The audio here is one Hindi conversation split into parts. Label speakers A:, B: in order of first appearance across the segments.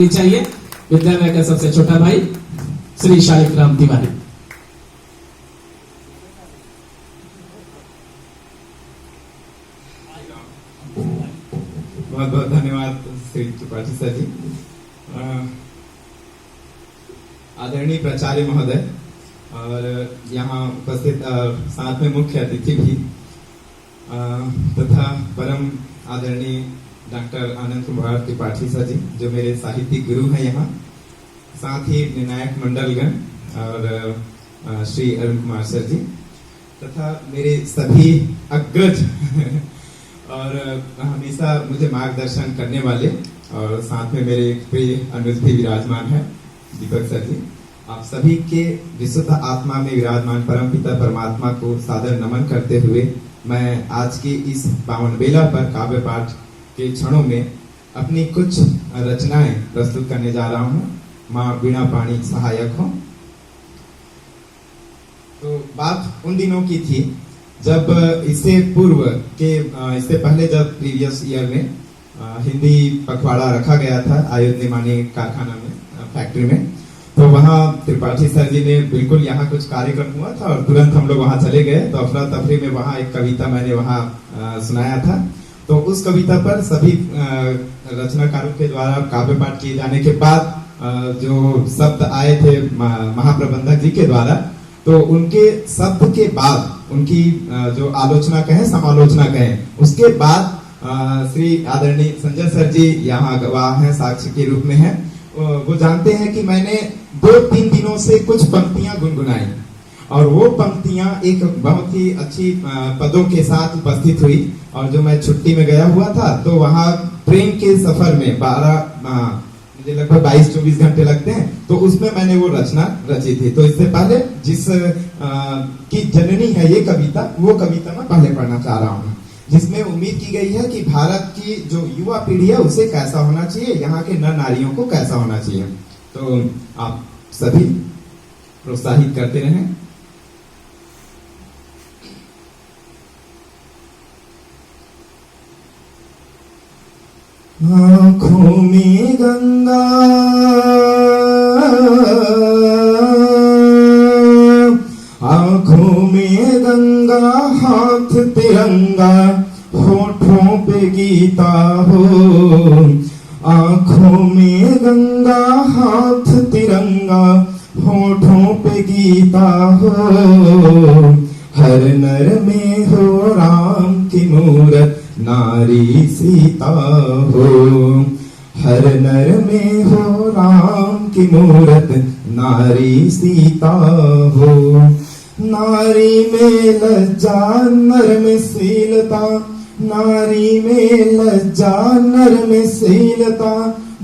A: चाहिए विद्यालय का सबसे छोटा भाई श्री शालिक राम तिवारी।
B: बहुत बहुत धन्यवाद श्री त्रिपाठी सर जी। आदरणीय प्राचार्य महोदय और यहाँ उपस्थित साथ में मुख्य अतिथि भी तथा परम आदरणीय डॉक्टर आनंद कुमार त्रिपाठी सर जी जो मेरे साहित्यिक गुरु हैं यहाँ, साथ ही निर्णायक मंडलगण और श्री अरुण कुमार सर जी तथा मेरे सभी अग्रज और हमेशा मुझे मार्गदर्शन करने वाले और साथ में मेरे प्रिय अनुज भी विराजमान है दीपक सर जी। आप सभी के विशुद्ध आत्मा में विराजमान परमपिता परमात्मा को सादर नमन करते हुए मैं आज की इस पावन बेला पर काव्य पाठ के क्षणों में अपनी कुछ रचनाएं प्रस्तुत करने जा रहा हूं। माँ वीणा पाणी सहायक हो। तो बात उन दिनों की थी जब इससे पहले जब प्रीवियस ईयर में हिंदी पखवाड़ा रखा गया था आयुध निर्माणी कारखाना में फैक्ट्री में, तो वहाँ त्रिपाठी सर जी ने बिल्कुल यहाँ कुछ कार्यक्रम हुआ था और तुरंत हम लोग वहाँ चले गए। तो अफरा तफरी में वहाँ एक कविता मैंने वहाँ सुनाया था। तो उस कविता पर सभी रचनाकारों के द्वारा काव्य पाठ किए जाने के बाद जो शब्द आए थे महाप्रबंधक जी के द्वारा, तो उनके शब्द के बाद उनकी जो आलोचना कहें समालोचना कहें, उसके बाद श्री आदरणीय संजय सर जी यहाँ गवाह हैं, साक्ष्य के रूप में हैं। वो जानते हैं कि मैंने 2-3 दिनों से कुछ पंक्तियां गुनगुनाई और वो पंक्तियां एक बहुत ही अच्छी पदों के साथ उपस्थित हुई। और जो मैं छुट्टी में गया हुआ था तो वहाँ ट्रेन के सफर में मुझे लगभग 22-24 घंटे लगते हैं, तो उसमें मैंने वो रचना रची थी। तो इससे पहले जिस की जननी है ये कविता, वो कविता मैं पहले पढ़ना चाह रहा हूँ, जिसमें उम्मीद की गई है कि भारत की जो युवा पीढ़ी है उसे कैसा होना चाहिए, यहाँ के नर नारियों को कैसा होना चाहिए। तो आप सभी प्रोत्साहित करते रहें। आँखों में गंगा आँखों में गंगा, हाथ तिरंगा, होठों पे गीता हो। आँखों में गंगा, हाथ तिरंगा, होठों पे गीता हो। हर नर में हो राम की मूरत, नारी सीता हो। हर नर में हो राम की मूरत, नारी सीता हो। नारी में लज्जा नर में शीलता, नारी में लज्जा नर में शीलता,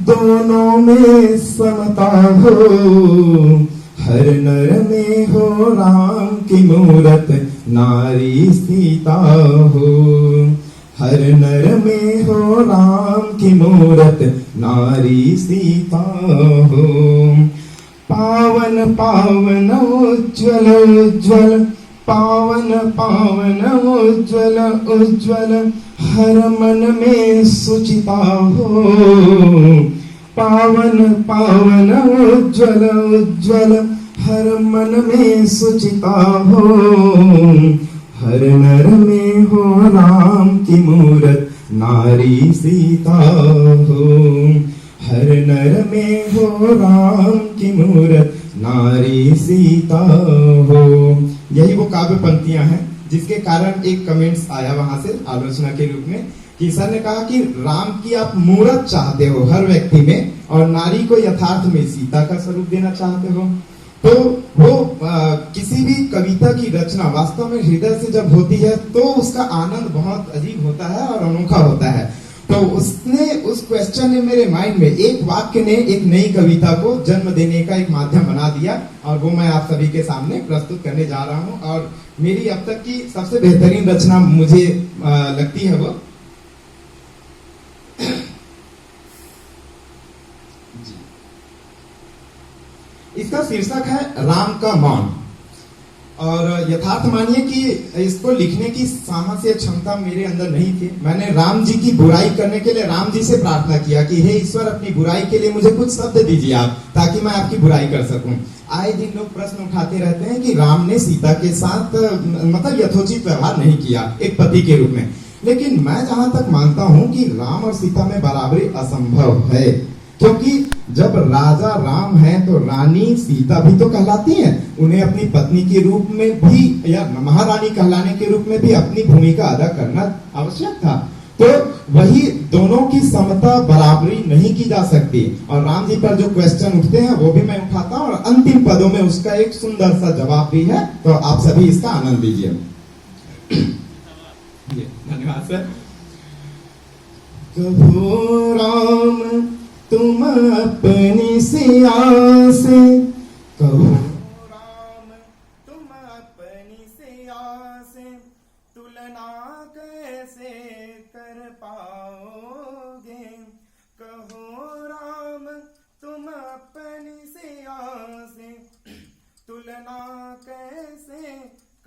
B: दोनों में समता हो। हर नर में हो राम की मूरत, नारी सीता हो। हर नर में हो राम की मूरत, नारी सीता हो। पावन पावन उज्ज्वल उज्ज्वल, पावन पावन उज्ज्वल उज्ज्वल, हर मन में सुचिता हो। पावन पावन उज्ज्वल उज्ज्वल, हर मन में सुचिता हो। हर नर में हो राम की मूरत, नारी सीता हो। हर नर में हो राम की मूरत, नारी सीता हो। यही वो काव्य पंक्तियां हैं जिसके कारण एक कमेंट्स आया वहां से आलोचना के रूप में कि सर ने कहा कि राम की आप मूरत चाहते हो हर व्यक्ति में और नारी को यथार्थ में सीता का स्वरूप देना चाहते हो। तो वो किसी भी कविता की रचना वास्तव में हृदय से जब होती है तो उसका आनंद बहुत अजीब होता है और अनोखा होता है। तो उसने उस क्वेश्चन ने मेरे माइंड में एक वाक्य ने एक नई कविता को जन्म देने का एक माध्यम बना दिया और वो मैं आप सभी के सामने प्रस्तुत करने जा रहा हूँ। और मेरी अब तक की सबसे बेहतरीन रचना मुझे लगती है वो इसका शीर्षक है राम का मौन। और यथार्थ मानिए कि इसको लिखने की सामर्थ्य क्षमता मेरे अंदर नहीं थी। मैंने राम जी की बुराई करने के लिए राम जी से प्रार्थना किया कि हे ईश्वर, अपनी बुराई के लिए मुझे कुछ शब्द दीजिए आप, ताकि मैं आपकी बुराई कर सकूं। आए दिन लोग प्रश्न उठाते रहते हैं कि राम ने सीता के साथ मतलब यथोचित व्यवहार नहीं किया एक पति के रूप में, लेकिन मैं जहां तक मानता हूं कि राम और सीता में बराबरी असंभव है, क्योंकि जब राजा राम है तो रानी सीता भी तो कहलाती हैं। उन्हें अपनी पत्नी के रूप में भी या महारानी कहलाने के रूप में भी अपनी भूमिका अदा करना आवश्यक था। तो वही दोनों की समता बराबरी नहीं की जा सकती। और राम जी पर जो क्वेश्चन उठते हैं वो भी मैं उठाता हूं, और अंतिम पदों में उसका एक सुंदर सा जवाब भी है, तो आप सभी इसका आनंद लीजिए। धन्यवाद सर। कहो राम तुम अपनी सिया से, कहो राम तुम अपनी सिया से, तुलना कैसे कर पाओगे। कहो राम तुम अपनी सिया से, तुलना कैसे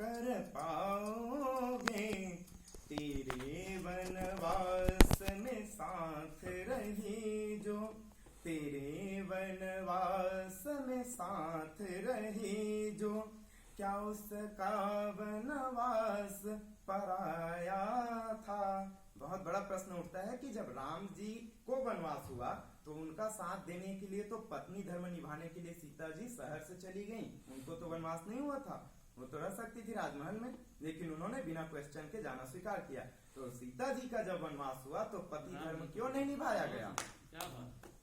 B: कर पाओगे। तेरे वनवास में साथ रही जो, तेरे वनवास में साथ रही जो, क्या उसका वनवास पराया था। बहुत बड़ा प्रश्न उठता है कि जब राम जी को वनवास हुआ तो उनका साथ देने के लिए तो पत्नी धर्म निभाने के लिए सीता जी शहर से चली गईं। उनको तो वनवास नहीं हुआ था, वो तो रह सकती थी राजमहल में, लेकिन उन्होंने बिना क्वेश्चन के जाना स्वीकार किया। तो सीता जी का जब वनवास हुआ तो पति धर्म क्यों नहीं निभाया गया।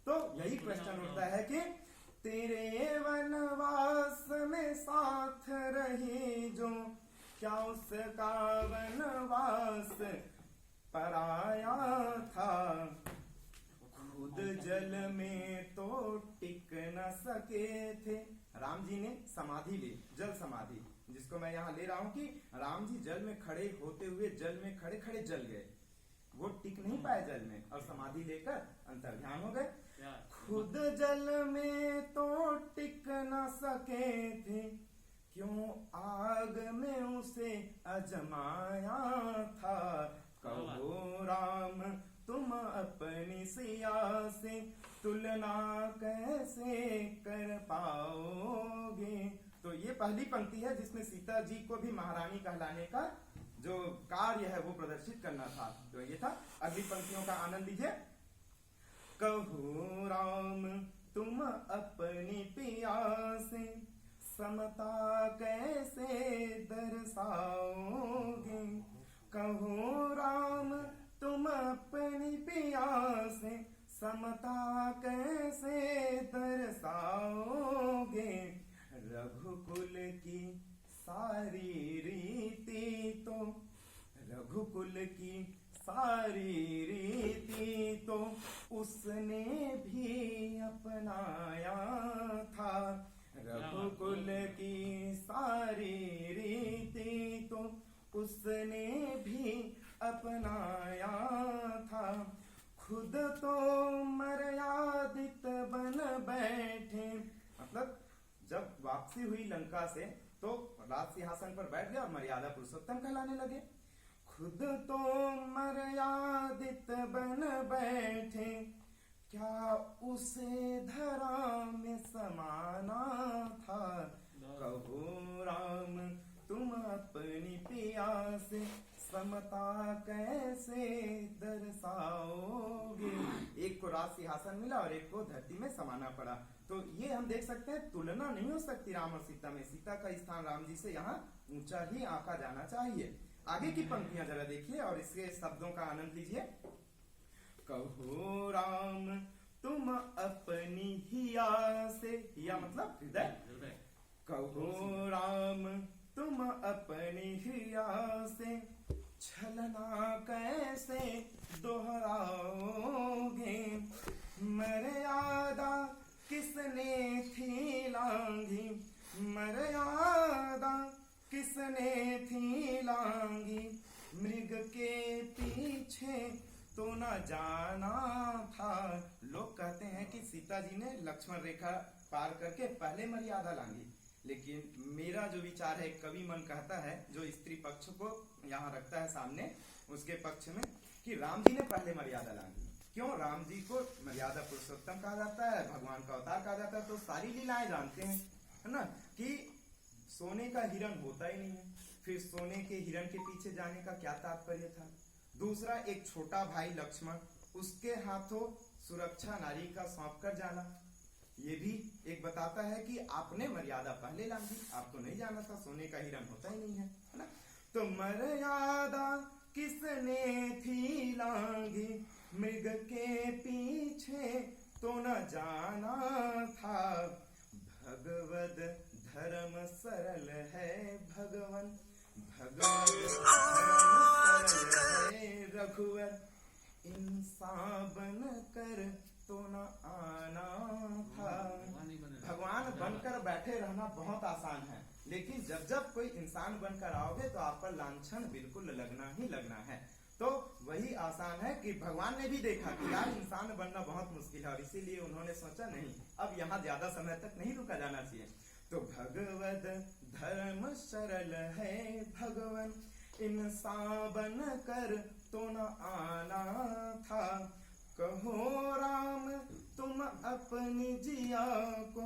B: तो यही क्वेश्चन उठता है कि तेरे वनवास में साथ रही जो, क्या उसका वनवास पराया था। खुद जल में तो टिक न सके थे। राम जी ने समाधि ली, जल समाधि, जिसको मैं यहाँ ले रहा हूं कि राम जी जल में खड़े होते हुए जल में खड़े खड़े जल गए, वो टिक नहीं पाए जल में और समाधि लेकर अंतर्ध्यान हो गए। खुद जल में तो टिक न सके थे, क्यों आग में उसे अजमाया था। कहो राम तुम अपनी सिया से, तुलना कैसे कर पाओगे। तो ये पहली पंक्ति है जिसमें सीता जी को भी महारानी कहलाने का जो कार्य है वो प्रदर्शित करना था। तो ये था। अगली पंक्तियों का आनंद लीजिए। कहो राम तुम अपनी पिया से, समता कैसे दर्शाओगे। कहो राम तुम अपनी पिया से, समता कैसे दर्शाओगे। रघुकुल की सारी रीति तो, रघुकुल की सारी रीति तो उसने भी अपनाया था। रघुकुल की सारी रीति तो उसने भी अपनाया था। खुद तो मर्यादित बन बैठे, मतलब जब वापसी हुई लंका से तो राज सिंहासन पर बैठ गए और मर्यादा पुरुषोत्तम कहलाने लगे। खुद तो मर्यादित बन बैठे, क्या उसे धरा में समाना था। कहो राम तुम अपनी पिया से, समता कैसे दर्शाओगे। एक को राज सिंहासन मिला और एक को धरती में समाना पड़ा। तो ये हम देख सकते हैं तुलना नहीं हो सकती राम और सीता में। सीता का स्थान राम जी से यहाँ ऊंचा ही आंका जाना चाहिए। आगे की पंक्तियां जरा देखिए और इसके शब्दों का आनंद लीजिए। कहो राम तुम अपनी हिया से, हिया मतलब हृदय, कहो राम तुम अपनी हिया से, छलना कैसे दोहराओगे। मर्यादा किसने थी लांघी, मर्यादा किसने थी लांघी। मृग के पीछे तो न जाना था। लोग कहते हैं कि सीता जी ने लक्ष्मण रेखा पार करके पहले मर्यादा लांघी,
C: लेकिन मेरा जो विचार है, कवि मन कहता है, जो स्त्री पक्ष को यहाँ रखता है सामने, उसके पक्ष में, कि राम जी ने पहले मर्यादा लांघी। क्यों? राम जी को मर्यादा पुरुषोत्तम कहा जाता है, भगवान का अवतार कहा जाता है, तो सारी लीलाएं जानते हैं, है ना, कि सोने का हिरण होता ही नहीं है, फिर सोने के हिरण के पीछे जाने का क्या तात्पर्य था। दूसरा, एक छोटा भाई लक्ष्मण, उसके हाथों सुरक्षा नारी का सौंप कर जाना, ये भी एक बताता है कि आपने मर्यादा पहले लांघी, आपको नहीं जाना था, सोने का हिरण होता ही नहीं है ना। तो मर्यादा किसने थी लांघी, मृग के पीछे तो न जाना था। भगवद धर्म सरल है भगवन, भगवद धर्म सरल है रघुवर, इंसान बन कर तो न आना था। भगवान बनकर बैठे रहना बहुत आसान है, लेकिन जब जब कोई इंसान बनकर आओगे तो आप पर लांछन बिल्कुल लगना ही लगना है। तो वही आसान है कि भगवान ने भी देखा कि यार इंसान बनना बहुत मुश्किल है, और इसीलिए उन्होंने सोचा नहीं, अब यहाँ ज्यादा समय तक नहीं रुका जाना चाहिए। तो भगवद धर्म सरल है भगवन, इंसान बन कर तो न आना था। कहो राम तुम अपनी जिया को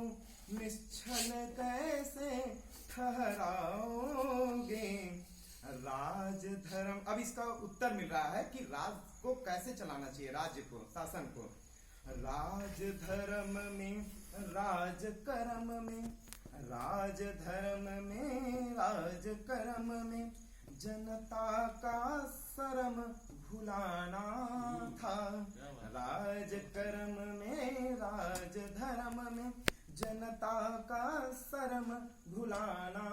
C: निश्चल कैसे ठहराओगे। राज धर्म, अब इसका उत्तर मिल रहा है कि राज को कैसे चलाना चाहिए, राज्य को, शासन को। राज धर्म में, राज कर्म में, राज धर्म में, राज कर्म में, जनता का शर्म भुलाना था। राज कर्म में, राज धर्म में, जनता का शर्म भुलाना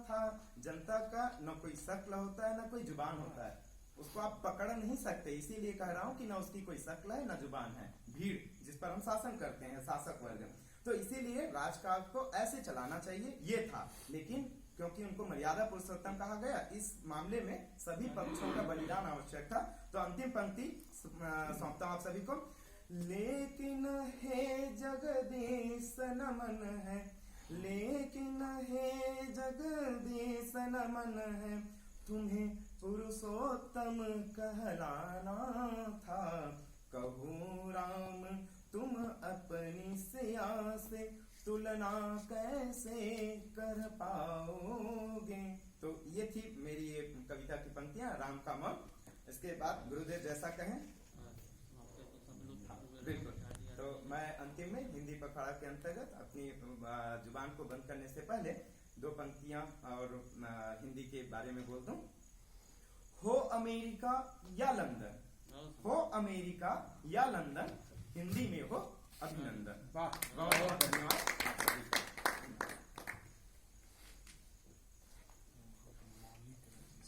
C: था। जनता का न कोई शक्ल होता है, न कोई जुबान होता है, उसको आप पकड़ नहीं सकते, इसीलिए कह रहा हूं कि न उसकी कोई शक्ल है, न जुबान है। भीड़ जिस पर हम शासन करते हैं, शासक वर्ग, तो इसीलिए राजकाज को ऐसे चलाना चाहिए, ये था। लेकिन क्योंकि उनको मर्यादा पुरुषोत्तम कहा गया, इस मामले में सभी पक्षों का बलिदान आवश्यक था। तो अंतिम पंक्ति सौंपता हूं आप सभी को। लेकिन हे जगदीश नमन है, लेकिन हे जगदीश नमन है, तुम्हें पुरुषोत्तम कहलाना था। कहूँ राम तुम अपनी सिया से तुलना कैसे कर पाओगे। तो ये थी मेरी ये कविता की पंक्तियां, राम का मौन। इसके बाद गुरुदेव जैसा कहें। बिल्कुल। तो मैं अंतिम में हिंदी पखवाड़ा के अंतर्गत अपनी जुबान को बंद करने से पहले दो पंक्तियां और हिंदी के बारे में बोल दूं। हो अमेरिका या लंदन, हो अमेरिका या लंदन, हिंदी में हो अभिनंदन। बहुत बहुत धन्यवाद।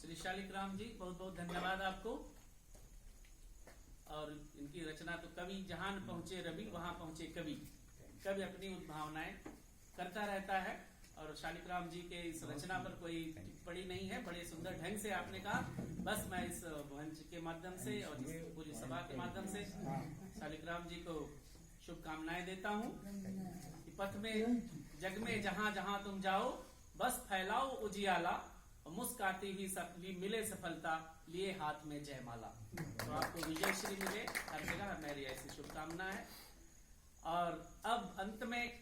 A: श्री शालिक राम जी, बहुत बहुत धन्यवाद आपको। और इनकी रचना तो कवि जहां पहुंचे रवि वहां पहुंचे कवि। कवि अपनी भावनाएं करता रहता है, और शालिक राम जी के इस रचना पर कोई टिप्पणी नहीं है। बड़े सुंदर ढंग से आपने कहा। बस मैं इस मंच के माध्यम से और इस पूरी सभा के माध्यम से शालिक राम जी को शुभकामनाएं देता हूं कि पथ में, जग में जहां जहां तुम जाओ, बस फैलाओ उजियाला, मुस्काती ही मिले सफलता, लिए हाथ में जयमाला। तो आपको विजय श्री मिले हर जगह, मेरी ऐसी शुभकामना है। और अब अंत में